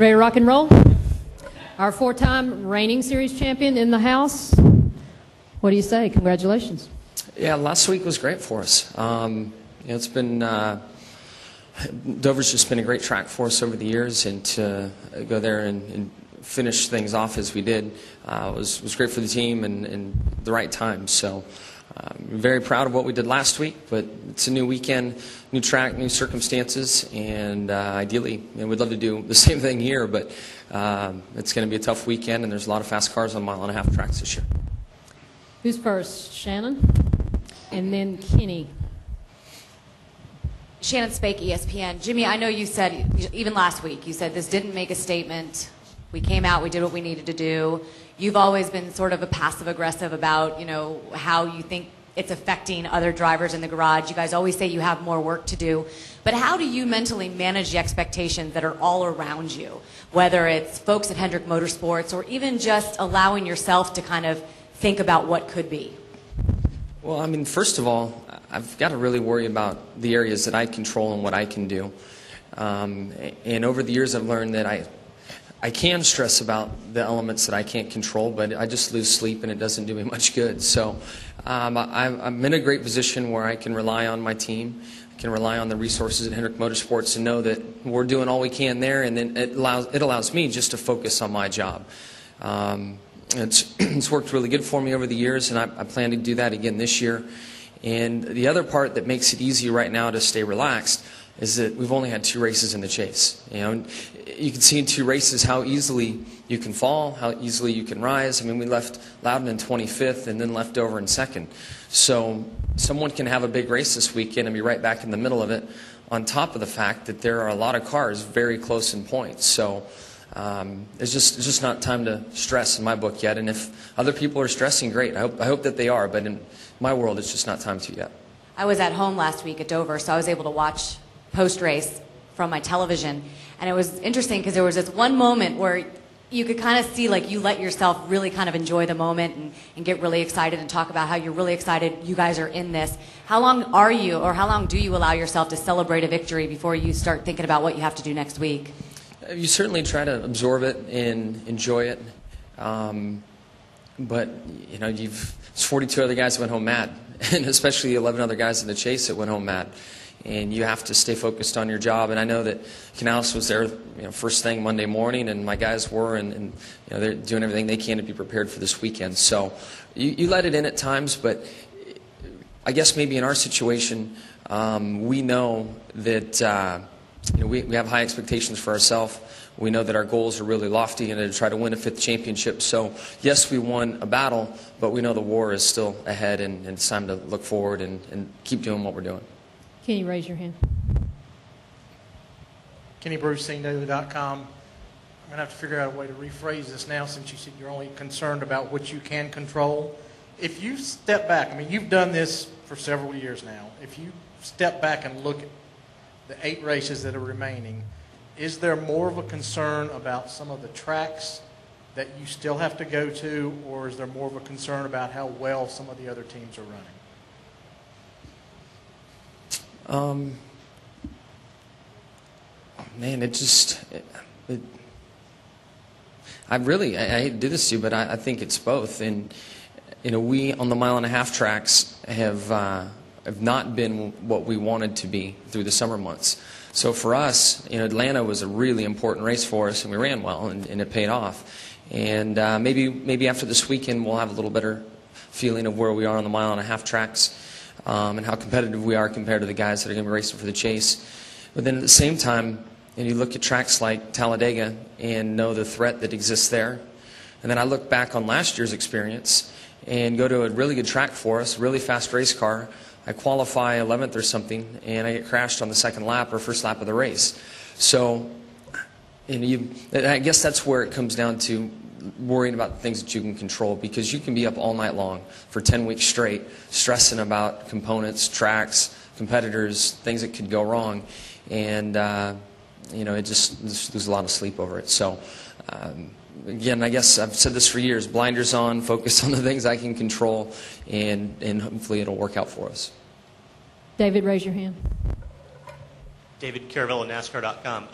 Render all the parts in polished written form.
Ready to rock and roll? Our four-time reigning series champion in the house. What do you say? Congratulations. Yeah, last week was great for us. It's been Dover's just been a great track for us over the years, and to go there and finish things off as we did was great for the team and the right time. So I'm very proud of what we did last week, but it's a new weekend, new track, new circumstances, and ideally, we'd love to do the same thing here, but it's going to be a tough weekend, and there's a lot of fast cars on mile-and-a-half tracks this year. Who's first? Shannon? And then Kenny. Shannon Spake, ESPN. Jimmie, I know you said, even last week, you said this didn't make a statement. We came out, we did what we needed to do. You've always been sort of a passive-aggressive about, how you think it's affecting other drivers in the garage. You guys always say you have more work to do. But how do you mentally manage the expectations that are all around you, whether it's folks at Hendrick Motorsports or even just allowing yourself to kind of think about what could be? Well, first of all, I've got to really worry about the areas that I control and what I can do. And over the years, I've learned that I can stress about the elements that I can't control, but I just lose sleep and it doesn't do me much good. So I'm in a great position where I can rely on my team, I can rely on the resources at Hendrick Motorsports and know that we're doing all we can there, and then it allows me just to focus on my job. It's worked really good for me over the years, and I plan to do that again this year. And the other part that makes it easy right now to stay relaxed is that we've only had 2 races in the chase. You can see in 2 races how easily you can fall, how easily you can rise. We left Loudon in 25th and then left Dover in 2nd. So someone can have a big race this weekend and be right back in the middle of it, on top of the fact that there are a lot of cars very close in points. So it's just not time to stress in my book yet. And if other people are stressing, great. I hope that they are. But in my world, it's just not time to yet. I was at home last week at Dover, so I was able to watch post-race from my television. And it was interesting because there was this one moment where you could kind of see like you let yourself really kind of enjoy the moment and get really excited and talk about how you're really excited you guys are in this. How long are you, or how long do you allow yourself to celebrate a victory before you start thinking about what you have to do next week? You certainly try to absorb it and enjoy it. But, there's 42 other guys that went home mad, and especially 11 other guys in the chase that went home mad. And you have to stay focused on your job. And I know that Knaus was there, first thing Monday morning, and my guys were, and they're doing everything they can to be prepared for this weekend. So you let it in at times, but I guess maybe in our situation, we know that we have high expectations for ourselves. We know that our goals are really lofty and to try to win a 5th championship. So yes, we won a battle, but we know the war is still ahead, and it's time to look forward and keep doing what we're doing. Can you raise your hand? Kenny Bruce, SceneDaily.com. I'm going to have to figure out a way to rephrase this now, since you said you're only concerned about what you can control. If you step back, you've done this for several years now. If you step back and look at the 8 races that are remaining, is there more of a concern about some of the tracks that you still have to go to, or is there more of a concern about how well some of the other teams are running? I hate to do this to you, but I think it's both. And we on the mile-and-a-half tracks have not been what we wanted to be through the summer months. So for us, Atlanta was a really important race for us, and we ran well, and it paid off. And maybe after this weekend, we'll have a little better feeling of where we are on the mile-and-a-half tracks. And how competitive we are compared to the guys that are going to be racing for the chase. But then at the same time, you look at tracks like Talladega and know the threat that exists there. And then I look back on last year's experience and go to a really good track for us, a really fast race car. I qualify 11th or something, and I get crashed on the 2nd lap or 1st lap of the race. So I guess that's where it comes down to worrying about the things that you can control, because you can be up all night long for 10 weeks straight stressing about components, tracks, competitors, things that could go wrong, and just lose a lot of sleep over it. So again, I guess I've said this for years: blinders on, focus on the things I can control, and hopefully it'll work out for us. David, raise your hand. David Caravella, NASCAR.com.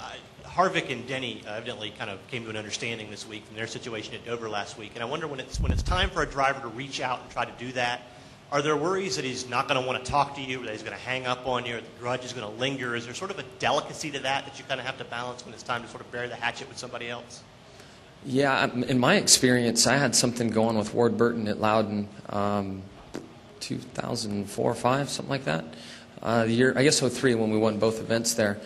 Harvick and Denny evidently kind of came to an understanding this week from their situation at Dover last week. And I wonder when it's time for a driver to reach out and try to do that, are there worries that he's not going to want to talk to you, that he's going to hang up on you, or the grudge is going to linger? Is there sort of a delicacy to that you kind of have to balance when it's time to sort of bury the hatchet with somebody else? Yeah, in my experience, I had something going with Ward Burton at Loudon 2004 or 5, something like that. The year, I guess 03, when we won both events there.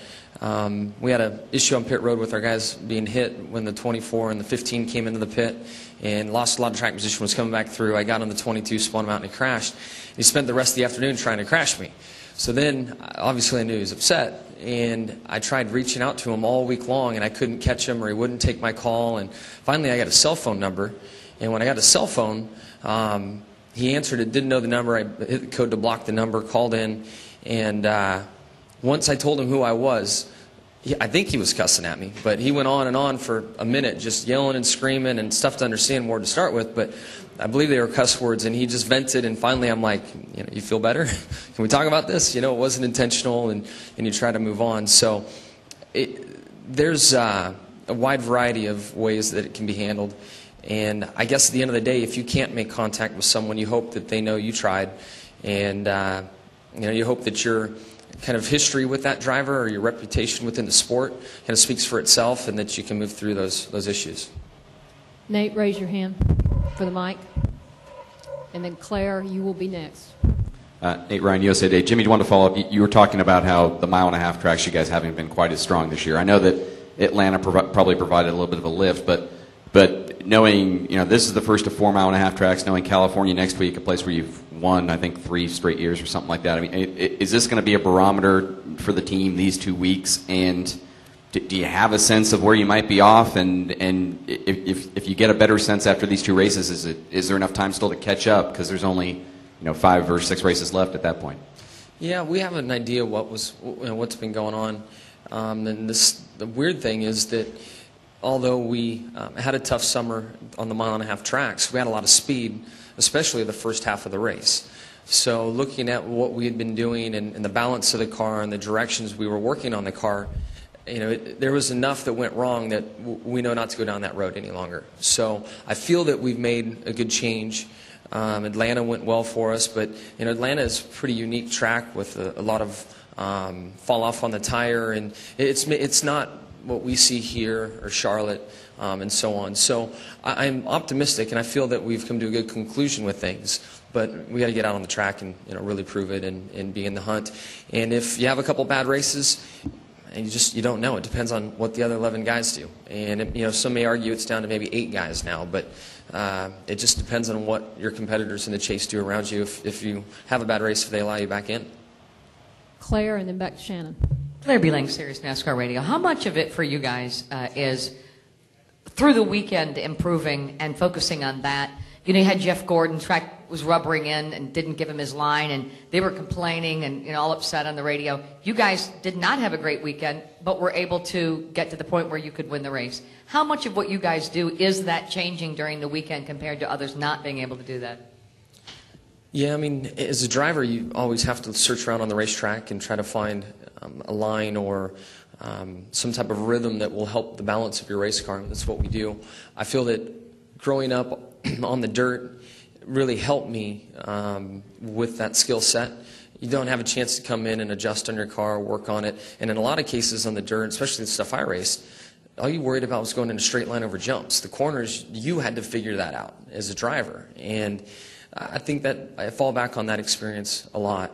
We had an issue on pit road with our guys being hit when the 24 and the 15 came into the pit and lost a lot of track position, was coming back through. I got on the 22, spun him out, and he crashed. He spent the rest of the afternoon trying to crash me. So then, obviously, I knew he was upset, and I tried reaching out to him all week long, and I couldn't catch him, or he wouldn't take my call. And finally, I got a cell phone number, and when I got a cell phone, he answered it, didn't know the number. I hit the code to block the number, called in, and once I told him who I was, I think he was cussing at me, but he went on and on for a minute, just yelling and screaming, and stuff to understand more to start with, but I believe they were cuss words, and he just vented, and finally I'm like, you feel better? Can we talk about this? It wasn't intentional, and you try to move on. So there's a wide variety of ways that it can be handled, and I guess at the end of the day, if you can't make contact with someone, you hope that they know you tried, and you hope that your kind of history with that driver or your reputation within the sport kind of speaks for itself, and that you can move through those issues. Nate, raise your hand for the mic. And then Claire, you will be next. Nate Ryan, USA Today. Jimmie, I wanted to follow up. You were talking about how the mile-and-a-half tracks you guys haven't been quite as strong this year. I know that Atlanta probably provided a little bit of a lift, but knowing, this is the first of 4 mile-and-a-half tracks, knowing California next week, a place where you've won, I think, 3 straight years or something like that. I mean, is this going to be a barometer for the team these 2 weeks? And do you have a sense of where you might be off? And if you get a better sense after these 2 races, is there enough time still to catch up? Because there's only 5 or 6 races left at that point. Yeah, we have an idea what's been going on. And the weird thing is that although we had a tough summer on the mile-and-a-half tracks, we had a lot of speed, especially the first half of the race. So looking at what we had been doing and the balance of the car and the directions we were working on the car, there was enough that went wrong that we know not to go down that road any longer. So I feel that we've made a good change. Atlanta went well for us, but Atlanta is a pretty unique track with a lot of fall off on the tire, and it's not what we see here or Charlotte and so on. So I'm optimistic, and I feel that we've come to a good conclusion with things. But we got to get out on the track and really prove it and be in the hunt. And if you have a couple bad races, and you don't know. It depends on what the other 11 guys do. And some may argue it's down to maybe 8 guys now, but it just depends on what your competitors in the chase do around you. If you have a bad race, if they allow you back in. Claire, and then back to Shannon. Claire Beeling, Sirius NASCAR Radio. How much of it for you guys is through the weekend improving and focusing on that? You had Jeff Gordon, track was rubbering in and didn't give him his line, and they were complaining and all upset on the radio. You guys did not have a great weekend, but were able to get to the point where you could win the race. How much of what you guys do is that changing during the weekend compared to others not being able to do that? Yeah, I mean, as a driver, you always have to search around on the racetrack and try to find a line or some type of rhythm that will help the balance of your race car. That's what we do. I feel that growing up on the dirt really helped me with that skill set. You don't have a chance to come in and adjust on your car, work on it. And in a lot of cases on the dirt, especially the stuff I raced, all you worried about was going in a straight line over jumps. The corners, you had to figure that out as a driver. And I think that I fall back on that experience a lot.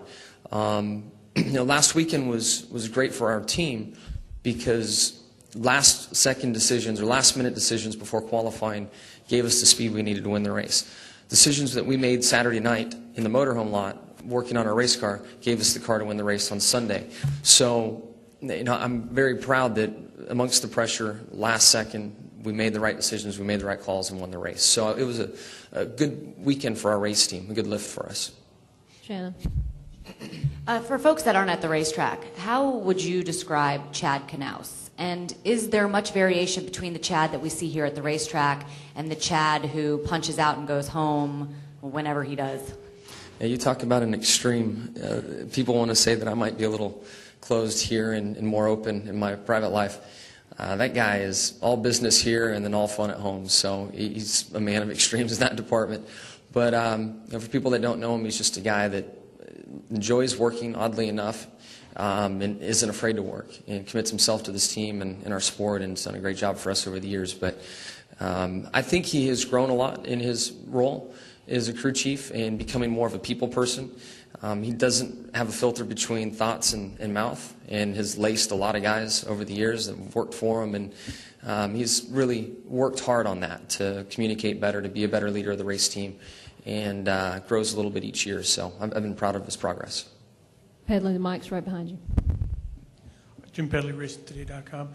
Last weekend was great for our team because last-second decisions or last-minute decisions before qualifying gave us the speed we needed to win the race. Decisions that we made Saturday night in the motorhome lot working on our race car gave us the car to win the race on Sunday. So I'm very proud that amongst the pressure, last second, we made the right decisions, we made the right calls, and won the race. So it was a good weekend for our race team, a good lift for us. Shannon. For folks that aren't at the racetrack, how would you describe Chad Knaus? And is there much variation between the Chad that we see here at the racetrack and the Chad who punches out and goes home whenever he does? Yeah, you talk about an extreme. People want to say that I might be a little closed here and more open in my private life. That guy is all business here and then all fun at home. So he's a man of extremes in that department. But for people that don't know him, he's just a guy that enjoys working, oddly enough, and isn't afraid to work and commits himself to this team and our sport, and has done a great job for us over the years. But I think he has grown a lot in his role as a crew chief and becoming more of a people person. He doesn't have a filter between thoughts and mouth, and has laced a lot of guys over the years that have worked for him, and he's really worked hard on that to communicate better, to be a better leader of the race team, and grows a little bit each year. So I've been proud of his progress. Pedley, the mic's right behind you. Jim Pedley, RacingToday.com.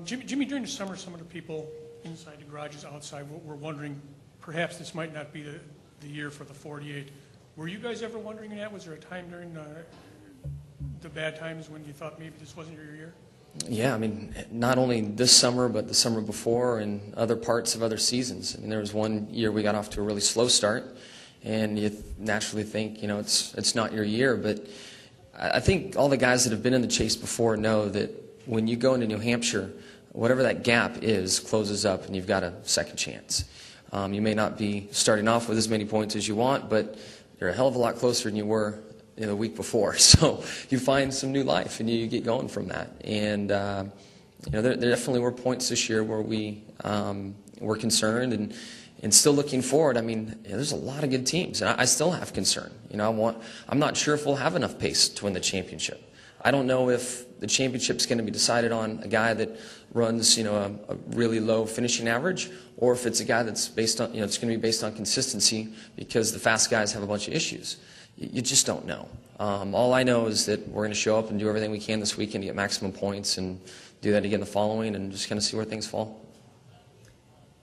Jimmie, during the summer, some of the people inside the garages, outside, were wondering perhaps this might not be the year for the 48. Were you guys ever wondering that? Was there a time during the bad times when you thought maybe this wasn't your year? Yeah, I mean, not only this summer, but the summer before and other parts of other seasons. I mean, there was one year we got off to a really slow start, and you naturally think, it's not your year. But I think all the guys that have been in the chase before know that when you go into New Hampshire, whatever that gap is closes up, and you've got a second chance. You may not be starting off with as many points as you want, but you're a hell of a lot closer than you were the week before. So you find some new life, and you get going from that. And there definitely were points this year where we were concerned, and still looking forward. I mean, there's a lot of good teams, and I still have concern. I'm not sure if we'll have enough pace to win the championship. I don't know if the championship's going to be decided on a guy that runs, a really low finishing average, or if it's a guy that's based on, it's going to be based on consistency, because the fast guys have a bunch of issues. You just don't know. All I know is that we're going to show up and do everything we can this weekend to get maximum points, and do that again the following, and just kind of see where things fall.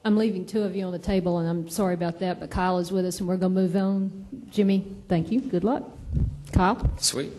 I'm leaving two of you on the table, and I'm sorry about that, but Kyle is with us, and we're going to move on. Jimmie, thank you. Good luck. Kyle? Sweet.